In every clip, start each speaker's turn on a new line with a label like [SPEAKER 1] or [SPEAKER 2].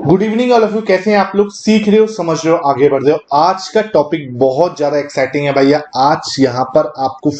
[SPEAKER 1] Good evening all of you. कैसे हैं आप लोग? सीख रहे हो, समझ रहे हो, आगे बढ़ रहे हो। आज का टॉपिक बहुत ज्यादा एक्साइटिंग है भैया। आज यहाँ पर आपको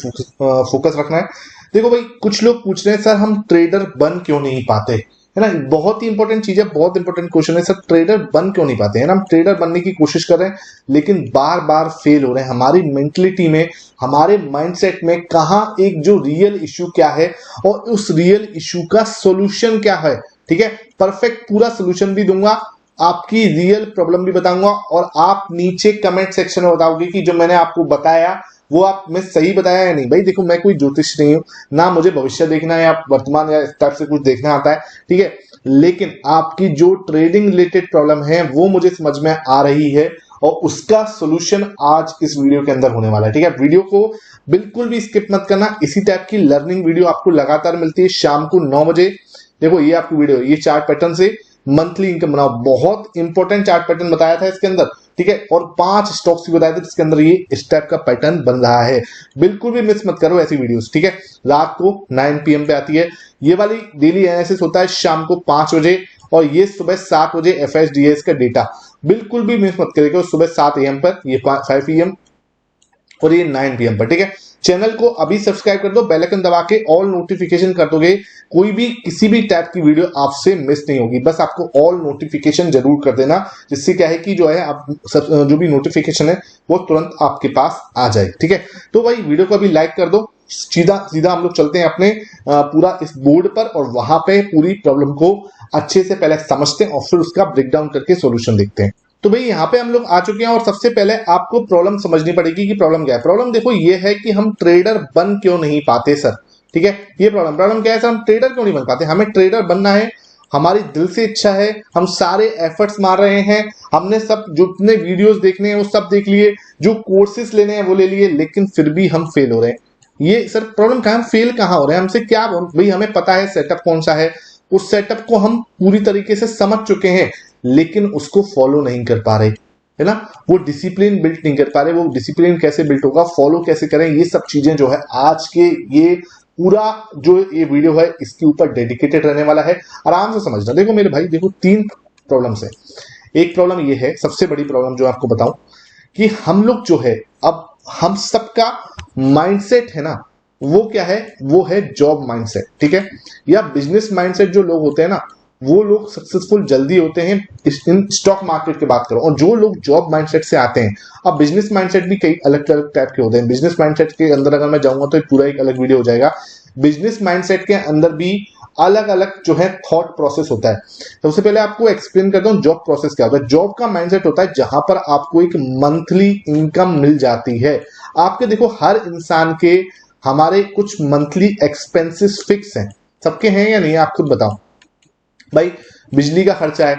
[SPEAKER 1] फोकस रखना है। देखो भाई, कुछ लोग पूछ रहे हैं सर हम ट्रेडर बन क्यों नहीं पाते, है ना। बहुत ही इंपॉर्टेंट चीज है, बहुत इंपॉर्टेंट क्वेश्चन है। सर ट्रेडर बन क्यों नहीं पाते, है ना। हम ट्रेडर बनने की कोशिश कर रहे हैं लेकिन बार बार फेल हो रहे हैं। हमारी मेंटलिटी में, हमारे माइंडसेट में कहाँ एक जो रियल इश्यू क्या है और उस रियल इश्यू का सोल्यूशन क्या है। ठीक है, परफेक्ट पूरा सोल्यूशन भी दूंगा, आपकी रियल प्रॉब्लम भी बताऊंगा और आप नीचे कमेंट सेक्शन में बताओगे कि जो मैंने आपको बताया वो आप मैं सही बताया या नहीं। भाई देखो, मैं कोई ज्योतिष नहीं हूं, ना मुझे भविष्य देखना है या वर्तमान या इस टाइप से कुछ देखना आता है, ठीक है। लेकिन आपकी जो ट्रेडिंग रिलेटेड प्रॉब्लम है वो मुझे समझ में आ रही है और उसका सोल्यूशन आज इस वीडियो के अंदर होने वाला है। ठीक है, वीडियो को बिल्कुल भी स्किप मत करना। इसी टाइप की लर्निंग वीडियो आपको लगातार मिलती है शाम को 9 बजे। देखो ये आपकी वीडियो, ये चार्ट पैटर्न से मंथली इनकम बनाओ, बहुत इंपॉर्टेंट चार्ट पैटर्न बताया था इसके अंदर, ठीक है। और 5 स्टॉक्स भी बताए थे जिसके अंदर ये इस टाइप का पैटर्न बन रहा है। बिल्कुल भी मिस मत करो ऐसी वीडियोस, ठीक है। रात को 9 PM पे आती है ये वाली। डेली एनालिसिस होता है शाम को 5 बजे और ये सुबह 7 बजे FSDS का डेटा। बिल्कुल भी मिस मत करेगा। सुबह 7 AM पर, ये 5 AM और ये 9 PM पर, ठीक है। चैनल को अभी सब्सक्राइब कर दो, बेल आइकन दबा के ऑल नोटिफिकेशन कर दोगे, कोई भी किसी भी टाइप की वीडियो आपसे मिस नहीं होगी। बस आपको ऑल नोटिफिकेशन जरूर कर देना, जिससे क्या है कि जो है आप जो भी नोटिफिकेशन है वो तुरंत आपके पास आ जाए, ठीक है। तो भाई वीडियो को अभी लाइक कर दो। सीधा सीधा हम लोग चलते हैं अपने पूरा इस बोर्ड पर और वहां पे पूरी प्रॉब्लम को अच्छे से पहले समझते हैं और फिर उसका ब्रेकडाउन करके सोल्यूशन देखते हैं। तो भाई यहाँ पे हम लोग आ चुके हैं और सबसे पहले आपको प्रॉब्लम समझनी पड़ेगी कि प्रॉब्लम क्या है। प्रॉब्लम देखो ये है कि हम ट्रेडर बन क्यों नहीं पाते सर, ठीक है। ये प्रॉब्लम क्या है सर, हम ट्रेडर क्यों नहीं बन पाते। हमें ट्रेडर बनना है, हमारी दिल से इच्छा है, हम सारे एफर्ट्स मार रहे हैं, हमने सब जितने वीडियोस देखने हैं वो सब देख लिए, जो कोर्सेस लेने हैं वो ले लिए, लेकिन फिर भी हम फेल हो रहे हैं। ये सर प्रॉब्लम कहाँ, हम फेल कहाँ हो रहे हैं, हमसे क्या। भाई हमें पता है सेटअप कौन सा है, उस सेटअप को हम पूरी तरीके से समझ चुके हैं लेकिन उसको फॉलो नहीं कर पा रहे, है ना। वो डिसिप्लिन बिल्ड नहीं कर पा रहे। वो डिसिप्लिन कैसे बिल्ड होगा, फॉलो कैसे करें, ये सब चीजें जो है आज के ये पूरा जो ये वीडियो है इसके ऊपर डेडिकेटेड रहने वाला है। आराम से समझना। देखो मेरे भाई, देखो 3 प्रॉब्लम्स है। एक प्रॉब्लम ये है, सबसे बड़ी प्रॉब्लम जो आपको बताऊं, कि हम लोग जो है, अब हम सबका माइंडसेट है ना, वो क्या है, वो है जॉब माइंडसेट, ठीक है, या बिजनेस माइंडसेट। जो लोग होते हैं ना वो लोग सक्सेसफुल जल्दी होते हैं इन स्टॉक मार्केट की बात करो। और जो लोग जॉब माइंडसेट से आते हैं, अब बिजनेस माइंडसेट भी कई अलग अलग टाइप के होते हैं। बिजनेस माइंडसेट के अंदर अगर मैं जाऊंगा तो पूरा एक अलग वीडियो हो जाएगा। बिजनेस माइंडसेट के अंदर भी अलग अलग जो है थॉट प्रोसेस होता है। सबसे पहले आपको एक्सप्लेन करता हूं जॉब प्रोसेस क्या होता है। जॉब का माइंडसेट होता है जहां पर आपको एक मंथली इनकम मिल जाती है। आपके देखो हर इंसान के, हमारे कुछ मंथली एक्सपेंसेस फिक्स हैं। सबके हैं या नहीं, आप खुद बताओ भाई। बिजली का खर्चा है,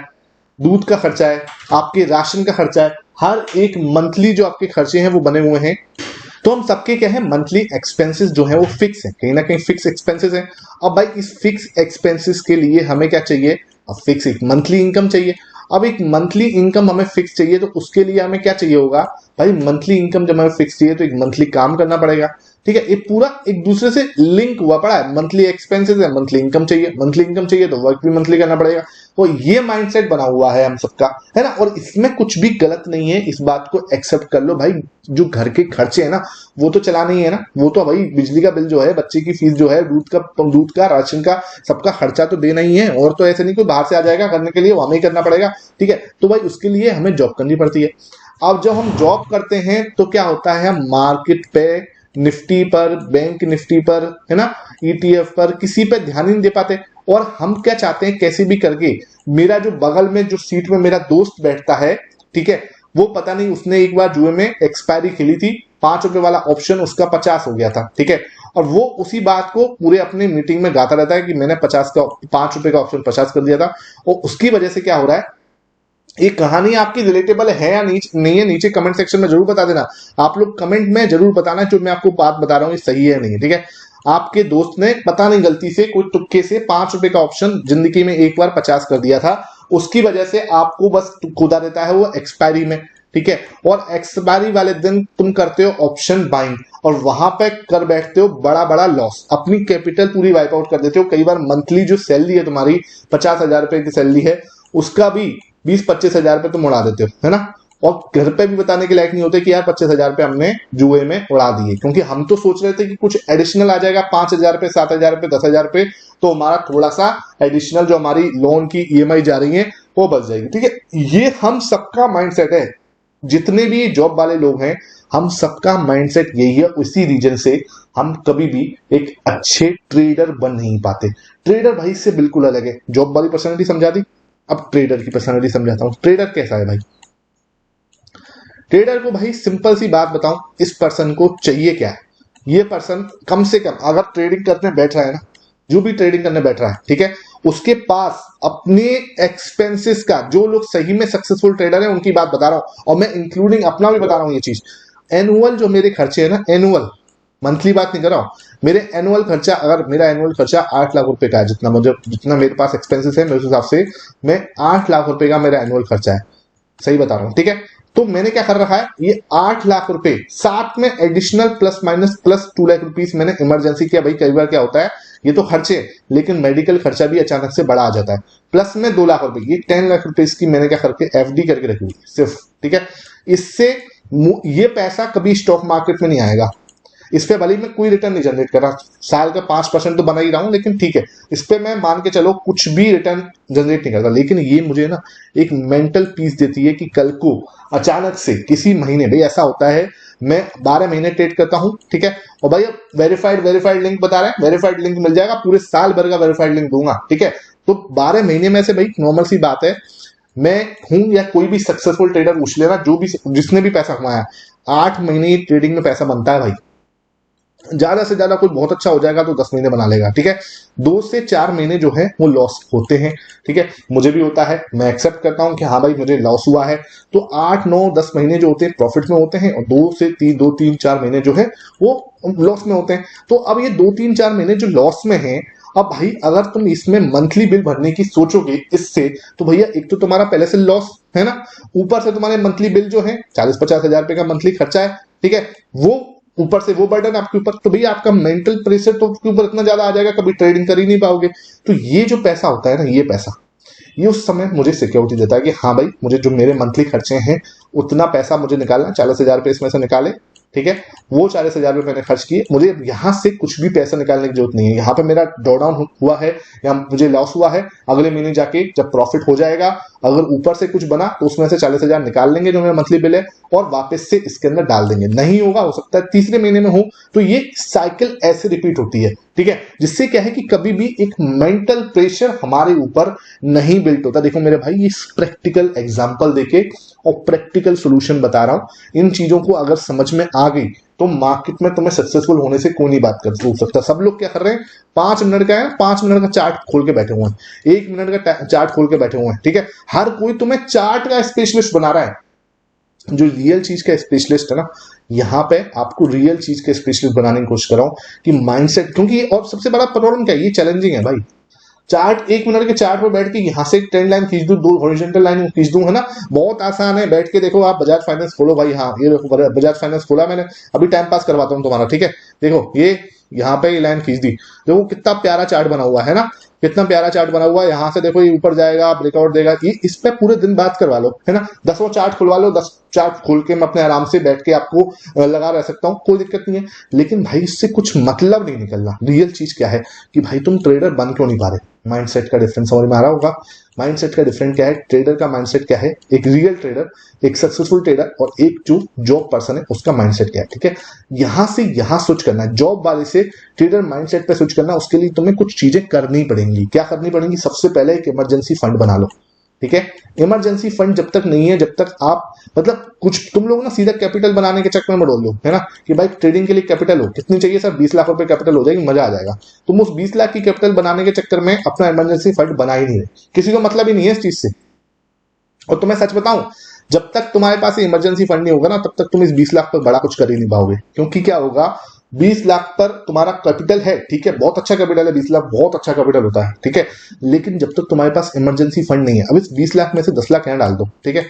[SPEAKER 1] दूध का खर्चा है, आपके राशन का खर्चा है, हर एक मंथली जो आपके खर्चे हैं वो बने हुए हैं। तो हम सबके क्या है, मंथली एक्सपेंसेस जो है वो फिक्स है, कहीं ना कहीं फिक्स एक्सपेंसेस है। अब भाई इस फिक्स एक्सपेंसेस के लिए हमें क्या चाहिए, अब फिक्स एक मंथली इनकम चाहिए। अब एक मंथली इनकम हमें फिक्स चाहिए तो उसके लिए हमें क्या चाहिए होगा भाई, मंथली इनकम जब हमें फिक्स चाहिए तो एक मंथली काम करना पड़ेगा, ठीक है। ये पूरा एक दूसरे से लिंक हुआ पड़ा है। मंथली एक्सपेंसेस है, मंथली इनकम चाहिए, मंथली इनकम चाहिए तो वर्क भी मंथली करना पड़ेगा। तो ये माइंडसेट बना हुआ है हम सबका, है ना। और इसमें कुछ भी गलत नहीं है, इस बात को एक्सेप्ट कर लो भाई। जो घर के खर्चे है ना वो तो चलाना ही है ना। वो तो भाई बिजली का बिल जो है, बच्चे की फीस जो है, दूध का राशन का सबका खर्चा तो देना ही है। और तो ऐसे नहीं कोई बाहर से आ जाएगा करने के लिए, वो हमें ही करना पड़ेगा, ठीक है। तो भाई उसके लिए हमें जॉब करनी पड़ती है। अब जब हम जॉब करते हैं तो क्या होता है, हम मार्केट पे, निफ्टी पर, बैंक निफ्टी पर, है ना, ETF पर किसी पे ध्यान ही नहीं दे पाते। और हम क्या चाहते हैं, कैसे भी करके मेरा जो बगल में जो सीट में मेरा दोस्त बैठता है, ठीक है, वो पता नहीं उसने एक बार जुए में एक्सपायरी खेली थी, ₹5 वाला ऑप्शन उसका 50 हो गया था, ठीक है। और वो उसी बात को पूरे अपने मीटिंग में गाता रहता है कि मैंने ₹5 का ऑप्शन 50 कर दिया था। और उसकी वजह से क्या हो रहा है, ये कहानी आपकी रिलेटेबल है या नहीं है, नीचे कमेंट सेक्शन में जरूर बता देना। आप लोग कमेंट में जरूर बताना जो मैं आपको बात बता रहा हूं ये सही है नहीं, ठीक है। आपके दोस्त ने पता नहीं गलती से कोई तुक्के से ₹5 का ऑप्शन जिंदगी में एक बार 50 कर दिया था, उसकी वजह से आपको बस खुदा देता है वो एक्सपायरी में, ठीक है। और एक्सपायरी वाले दिन तुम करते हो ऑप्शन बाइंग और वहां पे कर बैठते हो बड़ा बड़ा लॉस, अपनी कैपिटल पूरी वाइप आउट कर देते हो। कई बार मंथली जो सैलरी है तुम्हारी, ₹50,000 की सैलरी है, उसका भी 20-25 हजार रुपए तुम उड़ा देते हो, है ना। और घर पे भी बताने के लायक नहीं होते कि यार 25 हजार रुपए हमने जुए में उड़ा दिए, क्योंकि हम तो सोच रहे थे कि कुछ एडिशनल आ जाएगा, 5 हजार रुपए, 7 हजार रुपए, 10 हजार रुपए, तो हमारा थोड़ा सा एडिशनल जो हमारी लोन की ईएमआई जा रही है वो बच जाएगी, ठीक है। ये हम सबका माइंडसेट है, जितने भी जॉब वाले लोग हैं हम सबका माइंडसेट यही है। इसी रीजन से हम कभी भी एक अच्छे ट्रेडर बन नहीं पाते। ट्रेडर भाई से बिल्कुल अलग है। जॉब वाली पर्सनैलिटी समझा दी, अब ट्रेडर की पर्सनैलिटी समझाता हूं। ट्रेडर कैसा है भाई? ट्रेडर को भाई सिंपल सी बात बताऊं, इस पर्सन को चाहिए क्या है? ये पर्सन कम से कम अगर ट्रेडिंग करने बैठ रहा है ना, जो भी ट्रेडिंग करने बैठ रहा है, ठीक है, उसके पास अपने एक्सपेंसेस का, जो लोग सही में सक्सेसफुल ट्रेडर हैं उनकी बात बता रहा हूं, और मैं इंक्लूडिंग अपना भी बता रहा हूं ये चीज। एनुअल जो मेरे खर्चे है ना, एनुअल, मंथली बात नहीं कर रहा हूं, मेरे एनुअल खर्चा, अगर मेरा एनुअल खर्चा 8 लाख रुपए का है, जितना मेरे पास एक्सपेंसेस है, मेरे हिसाब से मैं 8 लाख रुपए का मेरा एनुअल खर्चा है, सही बता रहा हूं, ठीक है। तो मैंने क्या कर रखा है, ये 8 लाख रुपए साथ में additional plus minus plus 2 lakh rupees मैंने इमरजेंसी किया। भाई कई बार क्या होता है, ये तो खर्चे, लेकिन मेडिकल खर्चा भी अचानक से बड़ा आ जाता है, प्लस में 2 लाख रुपए, ये 10 लाख रुपए इसकी मैंने क्या करके एफडी करके रखी हुई सिर्फ, ठीक है। इससे ये पैसा कभी स्टॉक मार्केट में नहीं आएगा, इस पे भले मैं कोई रिटर्न नहीं जनरेट कर रहा, साल का 5% तो बना ही रहा हूं, लेकिन ठीक है, इस पे मैं मान के चलो कुछ भी रिटर्न जनरेट नहीं करता, लेकिन ये मुझे ना एक मेंटल पीस देती है कि कल को अचानक से किसी महीने, भाई ऐसा होता है मैं 12 महीने ट्रेड करता हूं, ठीक है, और भाई अब वेरीफाइड लिंक बता रहे हैं, वेरीफाइड लिंक मिल जाएगा, पूरे साल भर का वेरीफाइड लिंक दूंगा, ठीक है। तो 12 महीने में से भाई नॉर्मल सी बात है, मैं हूं या कोई भी सक्सेसफुल ट्रेडर पूछ लेना, जो भी जिसने भी पैसा कमाया, 8 महीने ट्रेडिंग में पैसा बनता है भाई। ज्यादा से ज्यादा कोई बहुत अच्छा हो जाएगा तो 10 महीने बना लेगा, ठीक है। 2 से 4 महीने जो है वो लॉस होते हैं, ठीक है, मुझे भी होता है, मैं एक्सेप्ट करता हूं कि हाँ भाई मुझे लॉस हुआ है। तो 8 9 10 महीने जो होते हैं प्रॉफिट में होते हैं, और 2 3 4 महीने जो है वो लॉस में होते हैं। तो अब ये 2 3 4 महीने जो लॉस में है, अब भाई अगर तुम इसमें मंथली बिल भरने की सोचोगे इससे, तो भैया एक तो तुम्हारा पहले से लॉस है ना, ऊपर से तुम्हारे मंथली बिल जो है 40-50 हजार रुपए का मंथली खर्चा है, ठीक है, वो ऊपर से वो बर्डन आपके ऊपर, तो भैया आपका मेंटल प्रेशर तो आपके ऊपर इतना ज्यादा आ जाएगा, कभी ट्रेडिंग कर ही नहीं पाओगे। तो ये जो पैसा होता है ना, ये पैसा, ये उस समय मुझे सिक्योरिटी देता है कि हाँ भाई मुझे जो मेरे मंथली खर्चे हैं उतना पैसा मुझे निकालना, 40 हजार रुपए इसमें से निकाले, ठीक है, वो 40 हजार रुपए मैंने खर्च किए, मुझे यहां से कुछ भी पैसा निकालने की जरूरत नहीं है। यहाँ पे मेरा ड्रॉडाउन हुआ है या मुझे लॉस हुआ है, अगले महीने जाके जब प्रॉफिट हो जाएगा, अगर ऊपर से कुछ बना तो उसमें से 40 हजार निकाल लेंगे जो मेरा मंथली बिल है, और वापस से इसके अंदर डाल देंगे। नहीं होगा, हो सकता है तीसरे महीने में हो, तो ये साइकिल ऐसे रिपीट होती है, ठीक है, जिससे क्या है कि कभी भी एक मेंटल प्रेशर हमारे ऊपर नहीं बिल्ट होता। देखो मेरे भाई, ये प्रैक्टिकल एग्जांपल देके और प्रैक्टिकल सॉल्यूशन बता रहा हूं, इन चीजों को अगर समझ में आ गई तो मार्केट में तुम्हें सक्सेसफुल होने से कोई नहीं बात कर सकता। सब लोग क्या कर रहे हैं, 5 मिनट का है, 5 मिनट का चार्ट खोल के बैठे हुए हैं, 1 मिनट का चार्ट खोल के बैठे हुए हैं, ठीक है, हर कोई तुम्हें चार्ट का स्पेशलिस्ट बना रहा है। जो रियल चीज का स्पेशलिस्ट है ना, यहां पे आपको रियल चीज के स्पेशलिस्ट बनाने की कोशिश कर रहा हूं कि माइंडसेट, क्योंकि और सबसे बड़ा प्रॉब्लम क्या है, ये चैलेंजिंग है भाई। चार्ट 1 मिनट के चार्ट पर बैठ के यहां से एक ट्रेंड लाइन खींच दूं, 2 हॉरिजॉन्टल लाइन खींच दूं, है ना, बहुत आसान है। बैठ के देखो आप, बजाज फाइनेंस खोलो भाई, हाँ ये देखो बजाज फाइनेंस खोला मैंने, अभी टाइम पास करवाता हूं तुम्हारा, ठीक है, देखो ये यहाँ पे ये लाइन खींच दी, देखो कितना प्यारा चार्ट बना हुआ है ना, कितना प्यारा चार्ट बना हुआ है। यहाँ से देखो ये ऊपर जाएगा, ब्रेकआउट देगा, ये इस पे पूरे दिन बात करवा लो, है ना, 10 चार्ट खुलवा लो, 10 चार्ट खोल के मैं अपने आराम से बैठ के आपको लगा रह सकता हूँ, कोई दिक्कत नहीं है। लेकिन भाई इससे कुछ मतलब नहीं निकलना। रियल चीज क्या है कि भाई तुम ट्रेडर बन क्यों नहीं पा रहे? माइंडसेट का डिफरेंस समझ में आ रहा होगा। माइंडसेट का डिफरेंस क्या है, ट्रेडर का माइंडसेट क्या है, एक रियल ट्रेडर, एक सक्सेसफुल ट्रेडर, और एक जो जॉब पर्सन है उसका माइंडसेट क्या है, ठीक है। यहां से यहां स्विच करना है, जॉब वाले से ट्रेडर माइंडसेट पे स्विच करना, उसके लिए तुम्हें कुछ चीजें करनी पड़ेंगी। क्या करनी पड़ेंगी? सबसे पहले एक इमरजेंसी फंड बना लो, ठीक है। इमरजेंसी फंड जब तक नहीं है, जब तक आप मतलब कुछ तुम लोग ना सीधा कैपिटल बनाने के चक्कर में डोल लो, है ना, कि भाई ट्रेडिंग के लिए कैपिटल हो, कितनी चाहिए सर, 20 लाख रुपए कैपिटल हो जाएगी, मजा आ जाएगा। तुम उस 20 लाख की कैपिटल बनाने के चक्कर में अपना इमरजेंसी फंड बना ही नहीं रहे, किसी को मतलब ही नहीं है इस चीज से। और तुम्हें सच बताऊं, जब तक तुम्हारे पास इमरजेंसी फंड नहीं होगा ना, तब तक तुम इस 20 लाख पर बड़ा कुछ कर ही नहीं पाओगे। क्योंकि क्या होगा, 20 लाख पर तुम्हारा कैपिटल है, ठीक है, बहुत अच्छा कैपिटल है, 20 लाख बहुत अच्छा कैपिटल होता है, ठीक है, लेकिन जब तक तुम्हारे पास इमरजेंसी फंड नहीं है, अब इस 20 लाख में से 10 लाख यहाँ डाल दो, ठीक है,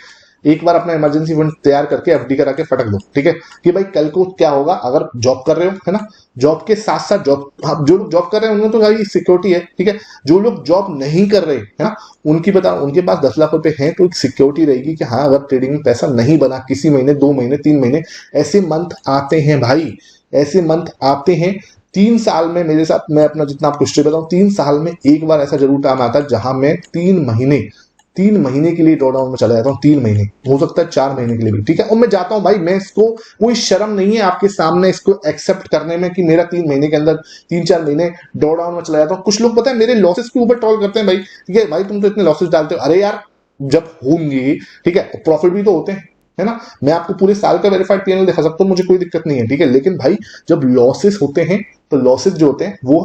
[SPEAKER 1] एक बार अपना इमरजेंसी फंड तैयार करके एफडी करा के फटक दो, ठीक है, कि भाई कल को क्या होगा। अगर जॉब कर रहे हो, है ना, जॉब के साथ साथ जॉब, जो लोग जॉब कर रहे हैं उन्हें तो भाई सिक्योरिटी है, ठीक है। जो लोग जॉब नहीं कर रहे, है ना, उनकी बताओ, उनके पास 10 लाख रुपए हैं तो एक सिक्योरिटी रहेगी कि हाँ, अगर ट्रेडिंग में पैसा नहीं बना किसी महीने, 2 महीने, 3 महीने, ऐसे मंथ आते हैं भाई, ऐसे मंथ आते हैं। 3 साल में मेरे साथ, मैं अपना जितना आपको हिस्ट्री बताऊं, 3 साल में एक बार ऐसा जरूर टाइम आता है जहां मैं 3 महीने के लिए ड्रॉडाउन में चला जाता हूँ। 3 महीने, हो सकता है 4 महीने के लिए भी, ठीक है। और मैं जाता हूँ भाई, मैं इसको, कोई शर्म नहीं है आपके सामने इसको एक्सेप्ट करने में कि मेरा 3 महीने के अंदर 3-4 महीने ड्रॉडाउन में चला जाता हूँ। कुछ लोग पता है मेरे लॉसेस के ऊपर ट्रोल करते हैं भाई, ठीक है भाई तुम तो इतने लॉसेस डालते हो। अरे यार, जब होंगे, ठीक है, प्रॉफिट भी तो होते हैं, है ना। मैं आपको पूरे साल का वेरीफाइड पीएनएल दिखा सकता हूँ, मुझे कोई दिक्कत नहीं है, ठीक है। लेकिन भाई जब लॉसेस होते हैं तो लॉसेस जो होते हैं वो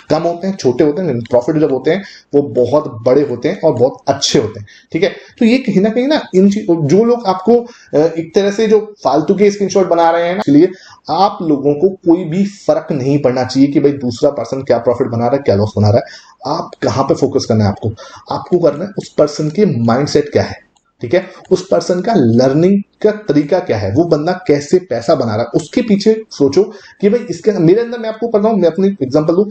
[SPEAKER 1] कम होते हैं, छोटे होते हैं। प्रॉफिट जब होते हैं वो बहुत बड़े होते हैं और बहुत अच्छे होते हैं, ठीक है। तो ये कहीं ना कहीं ना, इन जो लोग आपको एक तरह से जो फालतू के स्क्रीनशॉट बना रहे हैं ना, इसलिए आप लोगों को कोई भी फर्क नहीं पड़ना चाहिए कि भाई दूसरा पर्सन क्या प्रॉफिट बना रहा है, क्या लॉस बना रहा है। आप कहां पे फोकस करना है, आपको करना है उस पर्सन के माइंडसेट क्या है, ठीक है, उस पर्सन का लर्निंग का तरीका क्या है, वो बंदा कैसे पैसा बना रहा है, उसके पीछे सोचो कि भाई इसके, मेरे अंदर, मैं आपको बताऊं, मैं अपनी एग्जांपल दूं,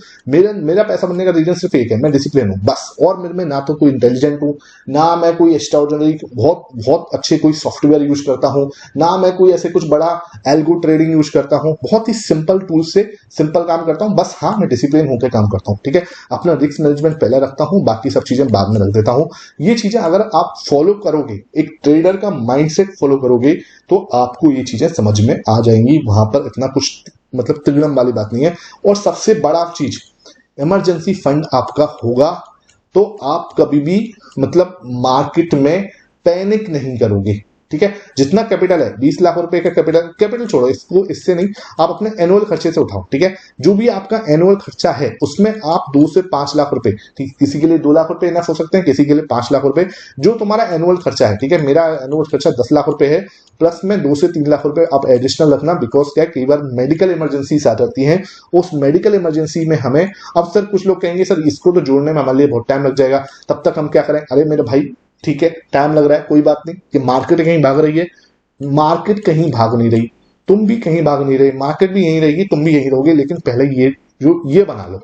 [SPEAKER 1] मेरा पैसा बनने का रीजन सिर्फ एक है, मैं डिसिप्लिन हूं बस। और मेरे में ना तो कोई इंटेलिजेंट हूं, ना मैं कोई एक्स्ट्राऑर्डिनरी बहुत बहुत अच्छे कोई सॉफ्टवेयर यूज करता हूं, ना मैं कोई ऐसे कुछ बड़ा एल्गो ट्रेडिंग यूज करता हूं। बहुत ही सिंपल टूल से सिंपल काम करता हूं बस। हाँ, मैं डिसिप्लिन होकर काम करता हूं, ठीक है। अपना रिस्क मैनेजमेंट पहले रखता हूं, बाकी सब चीजें बाद में रख देता हूं। ये चीजें अगर आप फॉलो करोगे, एक ट्रेडर का माइंडसेट फॉलो करोगे, तो आपको ये चीजें समझ में आ जाएंगी। वहां पर इतना कुछ मतलब त्रिलम वाली बात नहीं है। और सबसे बड़ा चीज, इमरजेंसी फंड आपका होगा तो आप कभी भी मतलब मार्केट में पैनिक नहीं करोगे, ठीक है। जितना कैपिटल है, 20 लाख रुपए का कैपिटल छोड़ो इसको, इससे नहीं, आप अपने एनुअल खर्चे से उठाओ, ठीक है। जो भी आपका एनुअल खर्चा है उसमें आप 2 से 5 लाख रुपए, ठीक, किसी के लिए 2 लाख रुपए इनफ हो सकते हैं, किसी के लिए 5 लाख रुपए, जो तुम्हारा एनुअल खर्चा है, ठीक है। मेरा एनुअल खर्चा 10 लाख रुपए है, प्लस में 2 से 3 लाख रुपए आप एडिशनल रखना, बिकॉज क्या, कई बार मेडिकल इमरजेंसी आ जाती है। उस मेडिकल इमरजेंसी में हमें, अब सर कुछ लोग कहेंगे सर इसको तो जोड़ने में हमारे लिए बहुत टाइम लग जाएगा, तब तक हम क्या करें। अरे मेरे भाई, ठीक है, टाइम लग रहा है, कोई बात नहीं, कि मार्केट कहीं भाग रही है, मार्केट कहीं भाग नहीं रही, तुम भी कहीं भाग नहीं रहे, मार्केट भी यहीं रहेगी, तुम भी यहीं रहोगे। लेकिन पहले ये बना लो,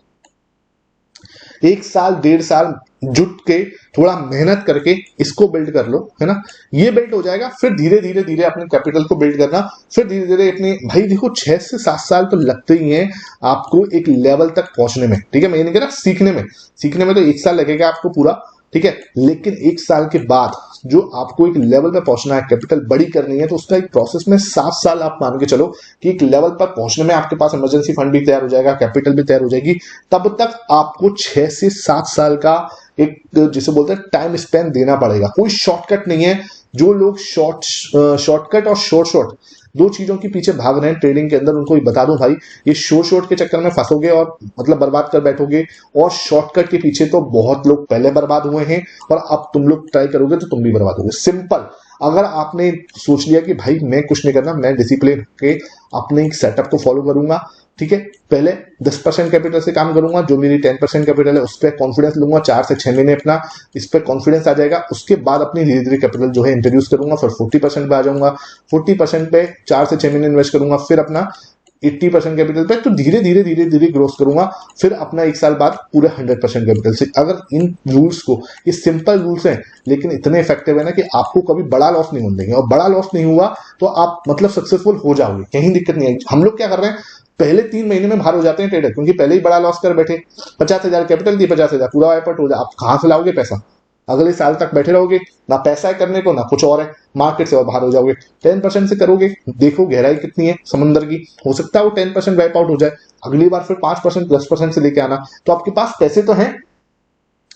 [SPEAKER 1] 1 साल 1.5 साल जुट के थोड़ा मेहनत करके इसको बिल्ड कर लो, है ना। ये बिल्ड हो जाएगा, फिर धीरे धीरे धीरे अपने कैपिटल को बिल्ड करना, फिर धीरे धीरे अपने, भाई देखो 6 से 7 साल तो लगते ही हैं आपको एक लेवल तक पहुंचने में, ठीक है। मैं ये नहीं कह रहा सीखने में तो 1 साल लगेगा आपको पूरा, ठीक है। लेकिन 1 साल के बाद जो आपको एक लेवल पे पहुंचना है, कैपिटल बड़ी करनी है, तो उसका एक प्रोसेस में 7 साल आप मान के चलो कि एक लेवल पर पहुंचने में आपके पास इमरजेंसी फंड भी तैयार हो जाएगा, कैपिटल भी तैयार हो जाएगी। तब तक आपको 6 से 7 साल का एक, जिसे बोलते हैं, टाइम स्पेन देना पड़ेगा। कोई शॉर्टकट नहीं है। जो लोग शॉर्टकट और शॉर्ट दो चीजों के पीछे भाग रहे हैं ट्रेडिंग के अंदर, उनको बता दूं भाई, ये शॉर्ट के चक्कर में फंसोगे और मतलब बर्बाद कर बैठोगे। और शॉर्टकट के पीछे तो बहुत लोग पहले बर्बाद हुए हैं, और अब तुम लोग ट्राई करोगे तो तुम भी बर्बाद होगे। सिंपल, अगर आपने सोच लिया कि भाई मैं कुछ नहीं करना, मैं डिसिप्लिन के अपने एक सेटअप को फॉलो करूंगा, ठीक है, पहले 10% कैपिटल से काम करूंगा, जो मेरी 10% कैपिटल है उस पर कॉन्फिडेंस लूंगा, 4 से 6 महीने अपना इस पर कॉन्फिडेंस आ जाएगा। उसके बाद अपनी धीरे धीरे कैपिटल जो है इंट्रोड्यूस करूंगा, फिर 40% पे आ जाऊंगा, 40% पे 4 से 6 महीने इन्वेस्ट करूंगा, फिर अपना 80% कैपिटल पे, तो धीरे धीरे धीरे धीरे ग्रोथ करूंगा, फिर अपना 1 साल बाद पूरे 100% कैपिटल से। अगर इन रूल्स को, ये सिंपल रूल्स हैं लेकिन इतने इफेक्टिव है ना कि आपको कभी बड़ा लॉस नहीं होने देंगे, और बड़ा लॉस नहीं हुआ तो आप मतलब सक्सेसफुल हो जाओगे, कहीं दिक्कत नहीं आएगी। हम लोग क्या कर रहे हैं, पहले 3 महीने में बाहर हो जाते हैं ट्रेडर, क्योंकि पहले ही बड़ा लॉस कर बैठे, 50,000 कैपिटल दी, 50,000 पूरा वाइपआउट हो जाए। आप कहां से लाओगे पैसा, अगले साल तक बैठे रहोगे, ना पैसा है करने को, ना कुछ और है, मार्केट से और बाहर हो जाओगे। 10% से करोगे, देखो गहराई कितनी है समंदर की, हो सकता है वो 10% वाइप आउट हो जाए, अगली बार फिर 5% 10% से लेके आना। तो आपके पास पैसे तो हैं,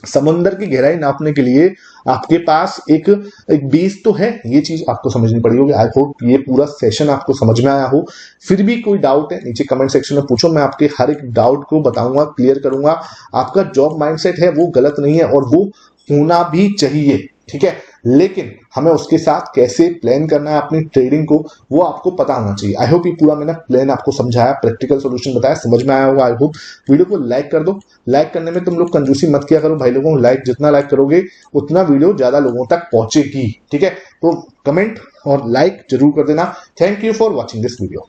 [SPEAKER 1] समंदर की गहराई नापने के लिए आपके पास एक बेस तो है। ये चीज आपको समझनी पड़ी होगी। आई होप ये पूरा सेशन आपको समझ में आया हो। फिर भी कोई डाउट है नीचे कमेंट सेक्शन में पूछो, मैं आपके हर एक डाउट को बताऊंगा, क्लियर करूंगा। आपका जॉब माइंडसेट है वो गलत नहीं है, और वो होना भी चाहिए, ठीक है। लेकिन हमें उसके साथ कैसे प्लान करना है अपनी ट्रेडिंग को, वो आपको पता होना चाहिए। आई होप ये पूरा मैंने प्लान आपको समझाया, प्रैक्टिकल सोल्यूशन बताया, समझ में आया होगा। आई होप वीडियो को लाइक कर दो। लाइक करने में तुम लोग कंजूसी मत किया करो भाई लोगों, लाइक जितना लाइक करोगे उतना वीडियो ज्यादा लोगों तक पहुंचेगी। ठीक है, तो कमेंट और लाइक जरूर कर देना। Thank you for watching this video.